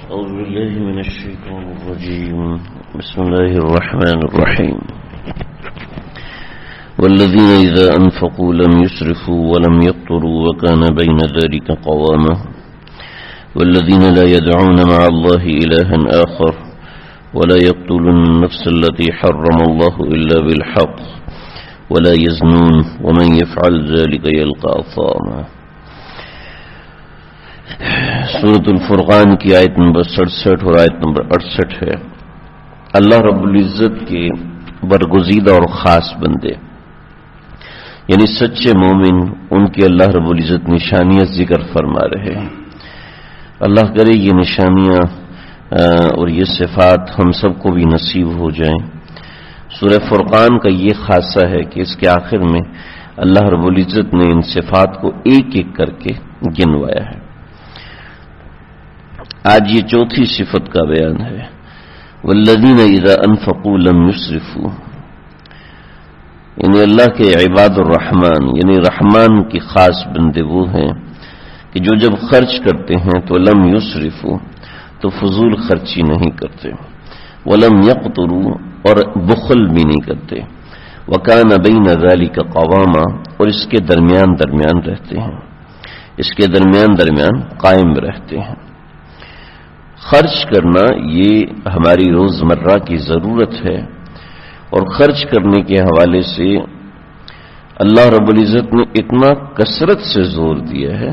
أعوذ بالله من الشيطان الرجيم. بسم الله الرحمن الرحيم. والذين إذا أنفقوا لم يسرفوا ولم يقتروا وكان بين ذلك قواما والذين لا يدعون مع الله إلها آخر ولا يقتلون النفس التي حرم الله إلا بالحق ولا يزنون ومن يفعل ذلك يلقى أثاما. سورۃ الفرقان کی آیت نمبر 67 اور آیت نمبر 68 ہے. اللہ رب العزت کے برگزیدہ اور خاص بندے یعنی سچے مومن، ان کی اللہ رب العزت نشانیاں ذکر فرما رہے ہیں. اللہ کرے یہ نشانیاں اور یہ صفات ہم سب کو بھی نصیب ہو جائیں. سورہ فرقان کا یہ خاصہ ہے کہ اس کے آخر میں اللہ رب العزت نے ان صفات کو ایک ایک کر کے گنوایا ہے. آج یہ چوتھی صفت کا بیان ہے. والذین اذا انفقوا لم یسرفوا، یعنی اللہ کے عباد الرحمن یعنی رحمان کی خاص بندے وہ ہیں کہ جو جب خرچ کرتے ہیں تو لم یسرفوا، تو فضول خرچی نہیں کرتے، ولم یقتروا، اور بخل بھی نہیں کرتے، وکان بین ذلک قواما، اور اس کے درمیان درمیان رہتے ہیں، اس کے درمیان درمیان قائم رہتے ہیں. خرچ کرنا یہ ہماری روزمرہ کی ضرورت ہے، اور خرچ کرنے کے حوالے سے اللہ رب العزت نے اتنا کثرت سے زور دیا ہے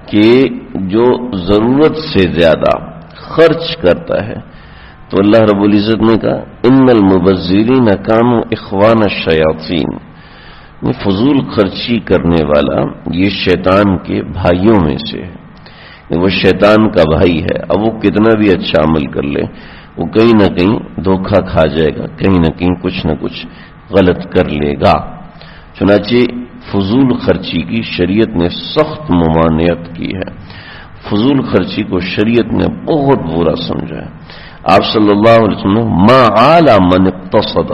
کہ جو ضرورت سے زیادہ خرچ کرتا ہے تو اللہ رب العزت نے کہا ان المبذرین کانوا اخوان الشیاطین، فضول خرچی کرنے والا یہ شیطان کے بھائیوں میں سے ہے. وہ شیطان کا بھائی ہے. اب وہ کتنا بھی اچھا عمل کر لے وہ کہیں نہ کہیں دھوکہ کھا جائے گا، کہیں نہ کہیں کچھ نہ کچھ غلط کر لے گا. چنانچہ فضول خرچی کی شریعت نے سخت ممانعت کی ہے. فضول خرچی کو شریعت نے بہت برا سمجھا ہے. آپ صلی اللہ علیہ وسلم ما علی من اقتصد،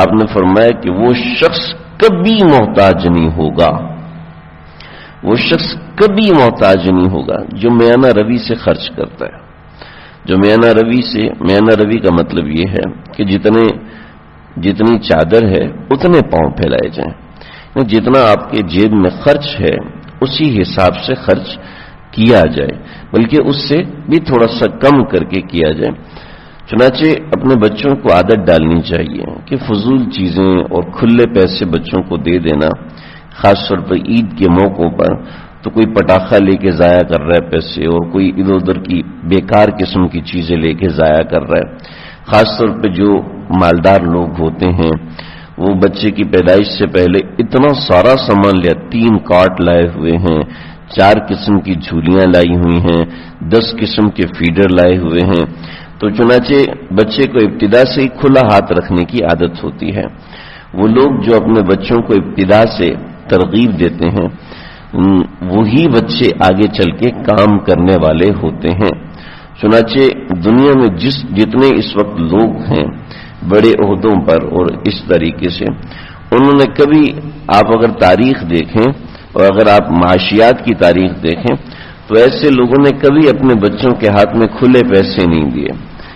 آپ نے فرمایا کہ وہ شخص کبھی محتاج نہیں ہوگا، وہ شخص کبھی محتاج نہیں ہوگا جو میانہ روی سے خرچ کرتا ہے. جو میانہ روی کا مطلب یہ ہے کہ جتنی چادر ہے اتنے پاؤں پھیلائے جائیں، جتنا آپ کے جیب میں خرچ ہے اسی حساب سے خرچ کیا جائے، بلکہ اس سے بھی تھوڑا سا کم کر کے کیا جائے. چنانچہ اپنے بچوں کو عادت ڈالنی چاہیے کہ فضول چیزیں اور کھلے پیسے بچوں کو دے دینا، خاص طور پر عید کے موقعوں پر تو کوئی پٹاخہ لے کے ضائع کر رہا ہے پیسے، اور کوئی ادھر ادھر کی بیکار قسم کی چیزیں لے کے ضائع کر رہا ہے. خاص طور پہ جو مالدار لوگ ہوتے ہیں وہ بچے کی پیدائش سے پہلے اتنا سارا سامان لیا، 3 کارٹ لائے ہوئے ہیں، 4 قسم کی جھولیاں لائی ہوئی ہیں، 10 قسم کے فیڈر لائے ہوئے ہیں. تو چنانچہ بچے کو ابتدا سے ہی کھلا ہاتھ رکھنے کی عادت ہوتی ہے. وہ لوگ جو اپنے بچوں کو ابتدا سے ترغیب دیتے ہیں وہی بچے آگے چل کے کام کرنے والے ہوتے ہیں. چنانچہ دنیا میں جتنے اس وقت لوگ ہیں بڑے عہدوں پر اور اس طریقے سے، انہوں نے کبھی، آپ اگر تاریخ دیکھیں اور اگر آپ معاشیات کی تاریخ دیکھیں تو ایسے لوگوں نے کبھی اپنے بچوں کے ہاتھ میں کھلے پیسے نہیں دیے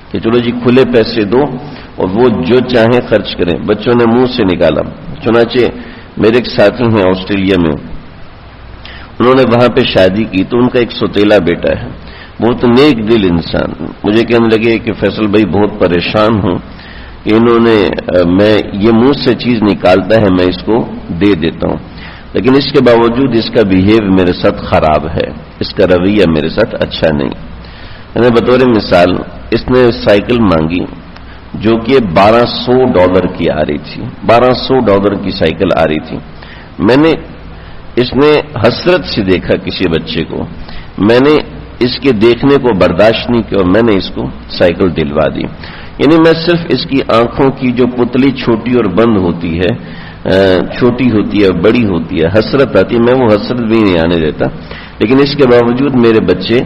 کہ چلو جی کھلے پیسے دو اور وہ جو چاہیں خرچ کریں. بچوں نے منہ سے نکالا. چنانچہ میرے ایک ساتھی ہیں آسٹریلیا میں، انہوں نے وہاں پہ شادی کی تو ان کا ایک سوتیلا بیٹا ہے، بہت نیک دل انسان. مجھے کہنے لگے کہ فیصل بھائی بہت پریشان ہوں کہ انہوں نے میں یہ منہ سے چیز نکالتا ہے میں اس کو دے دیتا ہوں، لیکن اس کے باوجود اس کا بیہیو میرے ساتھ خراب ہے، اس کا رویہ میرے ساتھ اچھا نہیں. یعنی بطور مثال اس نے سائیکل مانگی جو کہ $1200 کی آ رہی تھی، $1200 کی سائیکل آ رہی تھی. اس نے حسرت سے دیکھا کسی بچے کو، میں نے اس کے دیکھنے کو برداشت نہیں کیا اور میں نے اس کو سائیکل دلوا دی. یعنی میں صرف اس کی آنکھوں کی جو پتلی چھوٹی اور بند ہوتی ہے، چھوٹی ہوتی ہے بڑی ہوتی ہے، حسرت آتی ہے، میں وہ حسرت بھی نہیں آنے دیتا، لیکن اس کے باوجود میرے بچے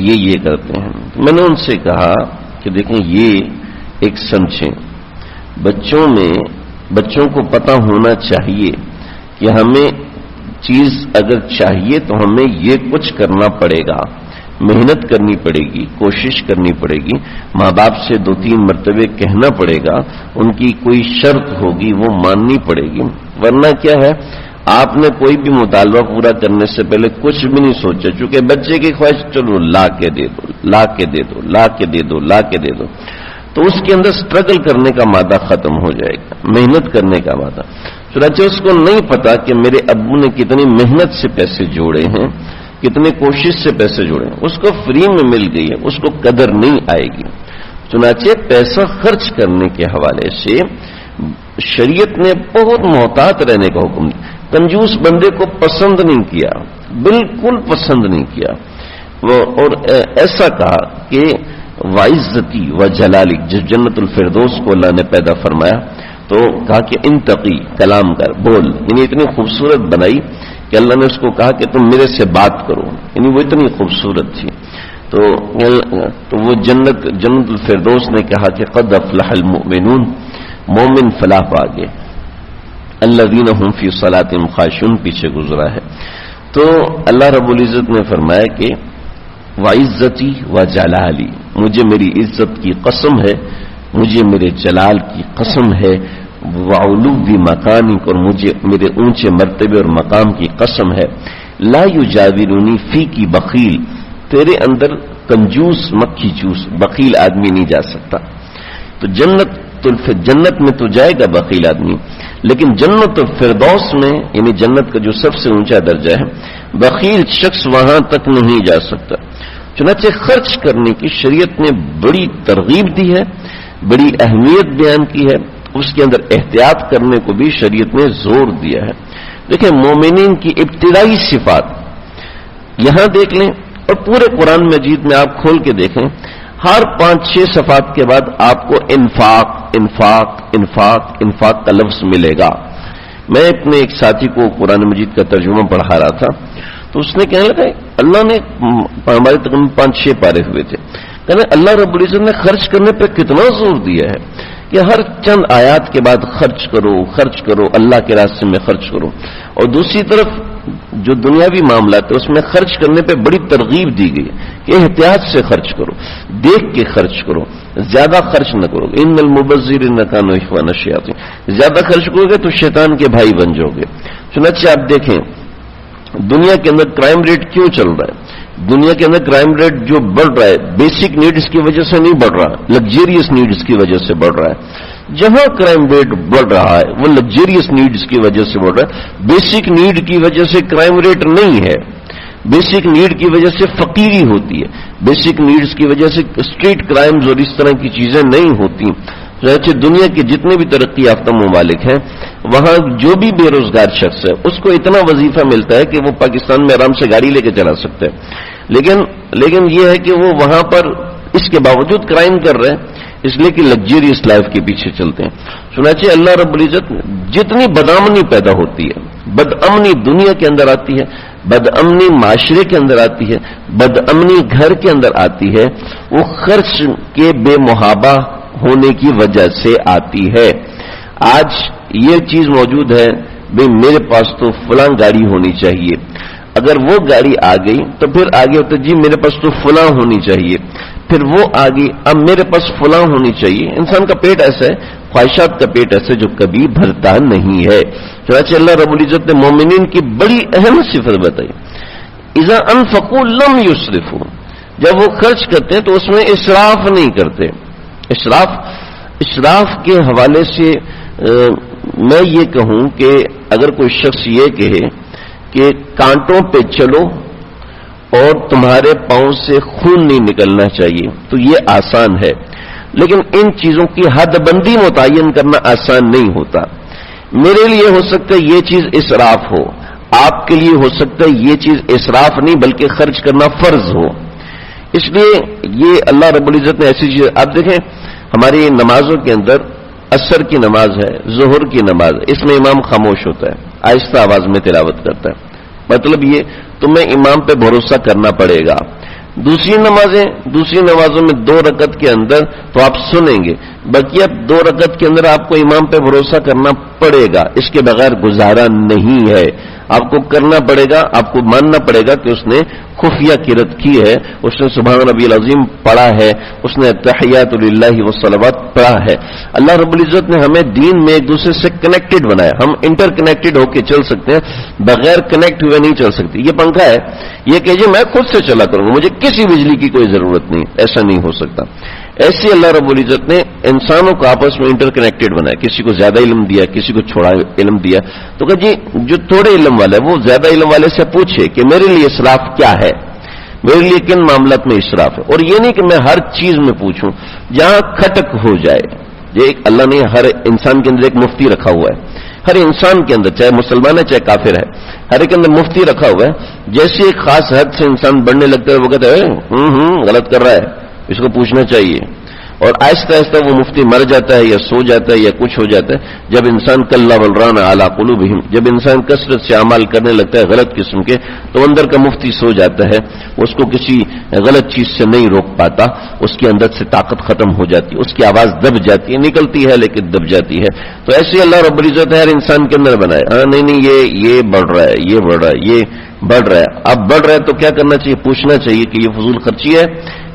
یہ کرتے ہیں. میں نے ان سے کہا کہ دیکھیں یہ ایک سمجھیں، بچوں کو پتہ ہونا چاہیے کہ ہمیں چیز اگر چاہیے تو ہمیں یہ کچھ کرنا پڑے گا، محنت کرنی پڑے گی، کوشش کرنی پڑے گی، ماں باپ سے 2-3 مرتبے کہنا پڑے گا، ان کی کوئی شرط ہوگی وہ ماننی پڑے گی، ورنہ کیا ہے آپ نے کوئی بھی مطالبہ پورا کرنے سے پہلے کچھ بھی نہیں سوچا، چونکہ بچے کی خواہش چلو لا کے دے دو، لا کے دے دو، لا کے دے دو، لا کے دے دو، تو اس کے اندر سٹرگل کرنے کا مادہ ختم ہو جائے گا، محنت کرنے کا مادہ۔ چنانچہ اس کو نہیں پتا کہ میرے ابو نے کتنی محنت سے پیسے جوڑے ہیں، کتنے کوشش سے پیسے جوڑے ہیں، اس کو فری میں مل گئی ہے، اس کو قدر نہیں آئے گی۔ چنانچہ پیسہ خرچ کرنے کے حوالے سے شریعت نے بہت محتاط رہنے کا حکم دیا، کنجوس بندے کو پسند نہیں کیا، بالکل پسند نہیں کیا، اور ایسا کہا کہ وعزتی و جلالی، جس جنت الفردوس کو اللہ نے پیدا فرمایا تو کہا کہ انتقی، کلام کر، بول، یعنی اتنی خوبصورت بنائی کہ اللہ نے اس کو کہا کہ تم میرے سے بات کرو، یعنی وہ اتنی خوبصورت تھی۔ تو وہ جنت الفردوس نے کہا کہ قد افلح المؤمنون، مومن فلاح پا گئے، الذین هم فی صلاتهم خاشعون پیچھے گزرا ہے۔ تو اللہ رب العزت نے فرمایا کہ وعزتی و جلالی، مجھے میری عزت کی قسم ہے، مجھے میرے جلال کی قسم ہے، وعلو مکانی، اور مجھے میرے اونچے مرتبے اور مقام کی قسم ہے، لا یجاورونی فی کی بخیل، تیرے اندر کنجوس مکھی چوس بخیل آدمی نہیں جا سکتا۔ تو جنت میں تو جائے گا بخیل آدمی، لیکن جنت الفردوس میں، یعنی جنت کا جو سب سے اونچا درجہ ہے، بخیل شخص وہاں تک نہیں جا سکتا۔ چنانچہ خرچ کرنے کی شریعت نے بڑی ترغیب دی ہے، بڑی اہمیت بیان کی ہے، اس کے اندر احتیاط کرنے کو بھی شریعت نے زور دیا ہے۔ دیکھیں مومنین کی ابتدائی صفات یہاں دیکھ لیں، اور پورے قرآن مجید میں آپ کھول کے دیکھیں، ہر 5-6 صفات کے بعد آپ کو انفاق انفاق انفاق انفاق کا لفظ ملے گا۔ میں اپنے ایک ساتھی کو قرآن مجید کا ترجمہ پڑھا رہا تھا، تو اس نے کہنے لگا اللہ نے ہمارے تقریباً 5-6 پارے ہوئے تھے، کہنے اللہ رب العزت نے خرچ کرنے پہ کتنا زور دیا ہے کہ ہر چند آیات کے بعد خرچ کرو خرچ کرو، اللہ کے راستے میں خرچ کرو، اور دوسری طرف جو دنیاوی معاملات ہے اس میں خرچ کرنے پہ بڑی ترغیب دی گئی کہ احتیاط سے خرچ کرو، دیکھ کے خرچ کرو، زیادہ خرچ نہ کرو، ان المبذرین کانوا اخوان الشیاطین، زیادہ خرچ کرو گے تو شیطان کے بھائی بن جاؤ گے۔ چنانچہ آپ دیکھیں دنیا کے اندر کرائم ریٹ کیوں چل رہا ہے، دنیا کے اندر کرائم ریٹ جو بڑھ رہا ہے بیسک نیڈز کی وجہ سے نہیں بڑھ رہا، لگزریس نیڈز کی وجہ سے بڑھ رہا ہے۔ جہاں کرائم ریٹ بڑھ رہا ہے وہ لگزریس نیڈز کی وجہ سے بڑھ رہا ہے، بیسک نیڈ کی وجہ سے کرائم ریٹ نہیں ہے، بیسک نیڈ کی وجہ سے فقیری ہوتی ہے، بیسک نیڈز کی وجہ سے اسٹریٹ کرائمز اور اس طرح کی چیزیں نہیں ہوتی۔ چنانچہ دنیا کے جتنے بھی ترقی یافتہ ممالک ہیں وہاں جو بھی بے روزگار شخص ہے اس کو اتنا وظیفہ ملتا ہے کہ وہ پاکستان میں آرام سے گاڑی لے کے چلا سکتا ہے، لیکن یہ ہے کہ وہ وہاں پر اس کے باوجود کرائم کر رہے ہیں، اس لیے کہ لگزریس لائف کے پیچھے چلتے ہیں۔ چنانچہ اللہ رب العزت جتنی بدامنی پیدا ہوتی ہے، بدامنی دنیا کے اندر آتی ہے، بدامنی معاشرے کے اندر آتی ہے، بدامنی گھر کے اندر آتی ہے، وہ خرچ کے بے محابہ ہونے کی وجہ سے آتی ہے۔ آج یہ چیز موجود ہے، بھئی میرے پاس تو فلاں گاڑی ہونی چاہیے، اگر وہ گاڑی آ گئی تو پھر آگے ہوتا جی میرے پاس تو فلاں ہونی چاہیے، پھر وہ آ گئی اب میرے پاس فلاں ہونی چاہیے۔ انسان کا پیٹ ایسا ہے، خواہشات کا پیٹ ایسا جو کبھی بھرتا نہیں ہے۔ چنانچہ اللہ رب العزت نے مومنین کی بڑی اہم صفت بتائی، اذا انفقوا لم یسرفوا، جب وہ خرچ کرتے ہیں تو اس میں اسراف نہیں کرتے۔ اسراف کے حوالے سے میں یہ کہوں کہ اگر کوئی شخص یہ کہے کہ کانٹوں پہ چلو اور تمہارے پاؤں سے خون نہیں نکلنا چاہیے تو یہ آسان ہے، لیکن ان چیزوں کی حد بندی متعین کرنا آسان نہیں ہوتا۔ میرے لیے ہو سکتا ہے یہ چیز اسراف ہو، آپ کے لیے ہو سکتا ہے یہ چیز اسراف نہیں بلکہ خرچ کرنا فرض ہو۔ اس لیے یہ اللہ رب العزت نے ایسی چیز، آپ دیکھیں ہماری نمازوں کے اندر عصر کی نماز ہے، ظہر کی نماز ہے، اس میں امام خاموش ہوتا ہے، آہستہ آواز میں تلاوت کرتا ہے، مطلب یہ تمہیں امام پہ بھروسہ کرنا پڑے گا۔ دوسری نمازوں میں 2 رکعت کے اندر تو آپ سنیں گے، بقیہ 2 رکعت کے اندر آپ کو امام پہ بھروسہ کرنا پڑے گا، اس کے بغیر گزارا نہیں ہے۔ آپ کو کرنا پڑے گا, آپ کو ماننا پڑے گا کہ اس نے خفیہ قرات کی ہے, اس نے سبحان ربی العظیم پڑھا ہے, اس نے تحیات للہ والصلوات پڑھا ہے. اللہ رب العزت نے ہمیں دین میں ایک دوسرے سے کنیکٹڈ بنایا. ہم انٹر کنیکٹڈ ہو کے چل سکتے ہیں, بغیر کنیکٹ ہوئے نہیں چل سکتے. یہ پنکھا ہے, یہ کہیے میں خود سے چلا کروں گا, مجھے کسی بجلی کی کوئی ضرورت نہیں, ایسا نہیں ہو سکتا. ایسے اللہ رب العزت نے انسانوں کو آپس میں انٹر کنیکٹڈ بنایا. کسی کو زیادہ علم دیا, کسی کو چھوڑا علم دیا. تو کہ جی جو تھوڑے علم والا ہے وہ زیادہ علم والے سے پوچھے کہ میرے لیے اسراف کیا ہے, میرے لیے کن معاملات میں اسراف ہے. اور یہ نہیں کہ میں ہر چیز میں پوچھوں جہاں کھٹک ہو جائے. یہ ایک اللہ نے ہر انسان کے اندر ایک مفتی رکھا ہوا ہے. ہر انسان کے اندر, چاہے مسلمان ہے چاہے کافر ہے, ہر ایک اندر مفتی رکھا ہوا ہے. جیسے ایک خاص حد سے انسان بڑھنے لگتا ہے وہ کہتا ہے غلط کر رہا ہے, اس کو پوچھنا چاہیے. اور آہستہ آہستہ وہ مفتی مر جاتا ہے یا سو جاتا ہے یا کچھ ہو جاتا ہے. جب انسان کلا بلران اعلی قلوبہم, جب انسان کثرت سے اعمال کرنے لگتا ہے غلط قسم کے, تو اندر کا مفتی سو جاتا ہے. اس کو کسی غلط چیز سے نہیں روک پاتا, اس کے اندر سے طاقت ختم ہو جاتی ہے, اس کی آواز دب جاتی ہے, نکلتی ہے لیکن دب جاتی ہے. تو ایسے اللہ رب العزت ہر انسان کے اندر بنائے. ہاں نہیں یہ بڑھ رہا ہے, یہ بڑھ رہا ہے, یہ بڑھ رہا ہے. اب بڑھ رہا ہے تو کیا کرنا چاہیے؟ پوچھنا چاہیے کہ یہ فضول خرچی ہے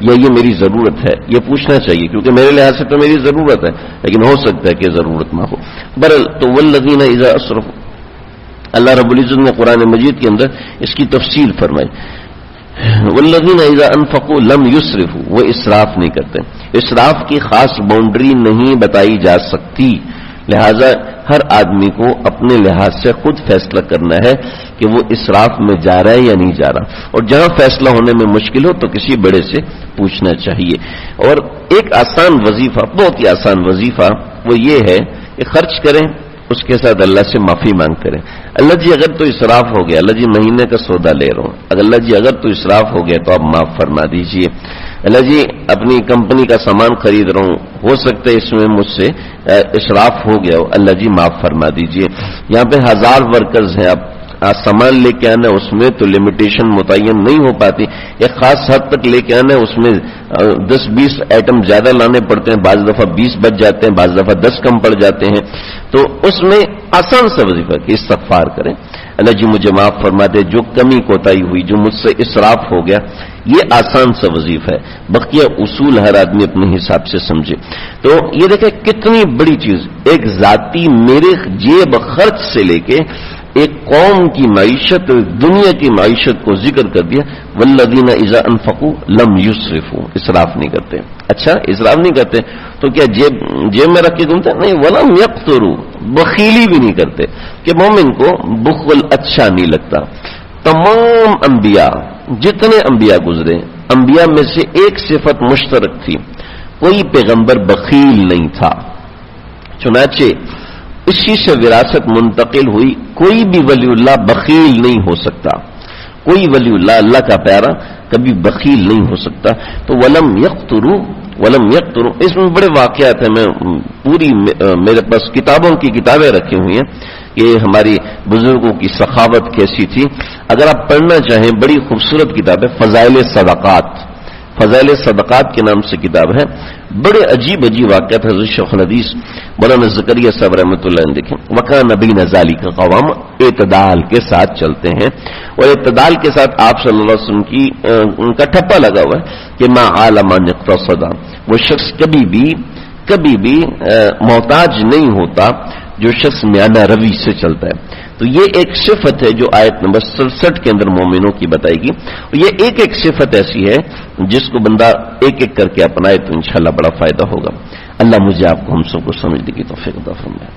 یا یہ میری ضرورت ہے. یہ پوچھنا چاہیے کیونکہ میرے لحاظ سے تو میری ضرورت ہے, لیکن ہو سکتا ہے کہ ضرورت نہ ہو. برل تو والذین اذا اسرفوا, اللہ رب العزت نے قرآن مجید کے اندر اس کی تفصیل فرمائی. والذین اذا انفقوا لم یسرفوا, وہ اسراف نہیں کرتے. اسراف کی خاص باؤنڈری نہیں بتائی جا سکتی, لہذا ہر آدمی کو اپنے لحاظ سے خود فیصلہ کرنا ہے کہ وہ اسراف میں جا رہا ہے یا نہیں جا رہا. اور جہاں فیصلہ ہونے میں مشکل ہو تو کسی بڑے سے پوچھنا چاہیے. اور ایک آسان وظیفہ, بہت ہی آسان وظیفہ, وہ یہ ہے کہ خرچ کریں, اس کے ساتھ اللہ سے معافی مانگ کریں. اللہ جی اگر تو اسراف ہو گیا, اللہ جی مہینے کا سودا لے رہا ہوں, اللہ جی اگر تو اسراف ہو گیا تو آپ معاف فرما دیجئے. اللہ جی اپنی کمپنی کا سامان خرید رہا ہوں, ہو سکتا ہے اس میں مجھ سے اسراف ہو گیا ہو, اللہ جی معاف فرما دیجئے. یہاں پہ 1000 ورکرز ہیں, آپ سامان لے کے آنا, اس میں تو لمیٹیشن متعین نہیں ہو پاتی. ایک خاص حد تک لے کے آنا, اس میں 10-20 آئٹم زیادہ لانے پڑتے ہیں, بعض دفعہ 20 بچ جاتے ہیں, بعض دفعہ 10 کم پڑ جاتے ہیں. تو اس میں آسان سا وظیفہ کہ استغفار کریں, اللہ جی مجھے معاف فرما دے, جو کمی کوتاہی ہوئی, جو مجھ سے اسراف ہو گیا. یہ آسان سا وظیفہ ہے. بقیہ اصول ہر آدمی اپنے حساب سے سمجھے. تو یہ دیکھیں کتنی بڑی چیز, ایک ذاتی میرے جیب خرچ سے لے کے ایک قوم کی معیشت, دنیا کی معیشت کو ذکر کر دیا. والذین اذا انفقوا لم یسرفوا, اسراف نہیں کرتے. اچھا اسراف نہیں کرتے تو کیا جیب میں رکھ کے گھومتے؟ نہیں. ولم یقتروا, بخیلی بھی نہیں کرتے, کہ مومن کو بخل اچھا نہیں لگتا. تمام انبیاء, جتنے انبیاء گزرے, انبیاء میں سے ایک صفت مشترک تھی, کوئی پیغمبر بخیل نہیں تھا. چنانچہ اسی سے وراثت منتقل ہوئی. کوئی بھی ولی اللہ بخیل نہیں ہو سکتا, کوئی ولی اللہ, اللہ کا پیارا کبھی بخیل نہیں ہو سکتا. تو ولم یقتروا, اس میں بڑے واقعات ہیں. میں پوری میرے پاس کتابوں کی کتابیں رکھی ہوئی ہیں کہ ہماری بزرگوں کی سخاوت کیسی تھی. اگر آپ پڑھنا چاہیں, بڑی خوبصورت کتاب ہے فضائل صدقات. فضائل صدقات کے نام سے کتاب ہے. بڑے عجیب واقعات حضرت شیخ الحدیث مولانا زکریا صاحب رحمۃ اللہ علیہ دیکھیں. وکان بین ذالک قوام, اعتدال کے ساتھ چلتے ہیں, اور اعتدال کے ساتھ آپ صلی اللہ علیہ وسلم کی کا ٹھپا لگا ہوا ہے کہ ما عالم من اقتصد, وہ شخص کبھی بھی محتاج نہیں ہوتا جو شخص میانہ روی سے چلتا ہے. تو یہ ایک صفت ہے جو آیت نمبر 67 کے اندر مومنوں کی بتائے گی. اور یہ ایک صفت ایسی ہے جس کو بندہ ایک ایک کر کے اپنائے تو انشاءاللہ بڑا فائدہ ہوگا. اللہ مجھے آپ کو ہم سب کو سمجھنے کی توفیق عطا فرمائے.